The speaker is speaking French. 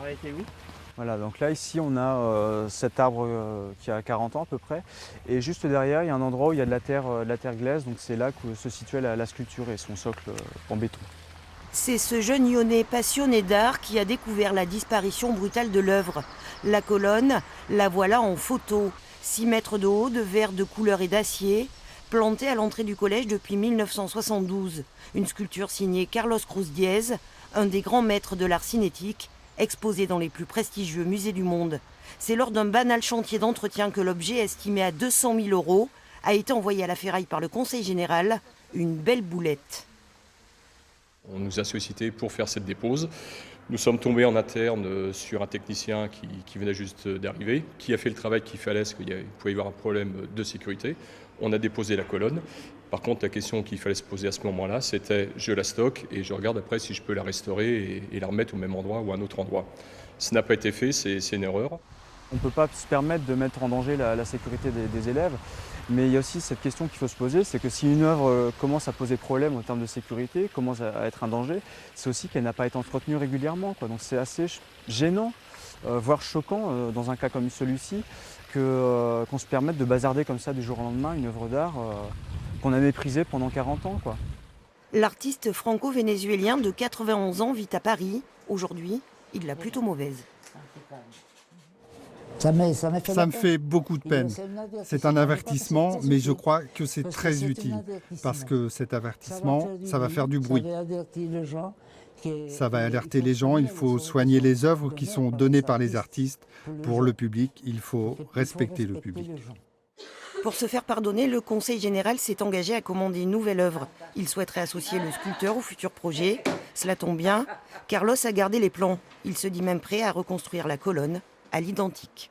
arrêté où? Voilà, donc là ici on a cet arbre qui a 40 ans à peu près, et juste derrière il y a un endroit où il y a de la terre glaise, donc c'est là que se situait la sculpture et son socle en béton. C'est ce jeune Lyonnais passionné d'art qui a découvert la disparition brutale de l'œuvre. La colonne, la voilà en photo. 6 mètres de haut, de verre de couleur et d'acier, plantée à l'entrée du collège depuis 1972. Une sculpture signée Carlos Cruz Diez, un des grands maîtres de l'art cinétique, exposé dans les plus prestigieux musées du monde. C'est lors d'un banal chantier d'entretien que l'objet, estimé à 200 000 €, a été envoyé à la ferraille par le Conseil général. Une belle boulette. On nous a sollicité pour faire cette dépose. Nous sommes tombés en interne sur un technicien qui venait juste d'arriver, qui a fait le travail qu'il fallait, parce qu'il pouvait y avoir un problème de sécurité. On a déposé la colonne. Par contre, la question qu'il fallait se poser à ce moment-là, c'était je la stocke et je regarde après si je peux la restaurer et la remettre au même endroit ou à un autre endroit. Ce n'a pas été fait, c'est une erreur. On ne peut pas se permettre de mettre en danger la sécurité des élèves, mais il y a aussi cette question qu'il faut se poser, c'est que si une œuvre commence à poser problème en termes de sécurité, commence à être un danger, c'est aussi qu'elle n'a pas été entretenue régulièrement, quoi. Donc c'est assez gênant, voire choquant dans un cas comme celui-ci, qu'on se permette de bazarder comme ça du jour au lendemain une œuvre d'art qu'on a méprisée pendant 40 ans, quoi. L'artiste franco-vénézuélien de 91 ans vit à Paris. Aujourd'hui, il l'a plutôt mauvaise. Ça me fait beaucoup de peine. C'est un avertissement, mais je crois que c'est très utile, parce que cet avertissement, ça va faire du bruit. Ça va alerter les gens, il faut soigner les œuvres qui sont données par les artistes. Pour le public, il faut respecter le public. Pour se faire pardonner, le Conseil général s'est engagé à commander une nouvelle œuvre. Il souhaiterait associer le sculpteur au futur projet. Cela tombe bien, Carlos a gardé les plans. Il se dit même prêt à reconstruire la colonne à l'identique.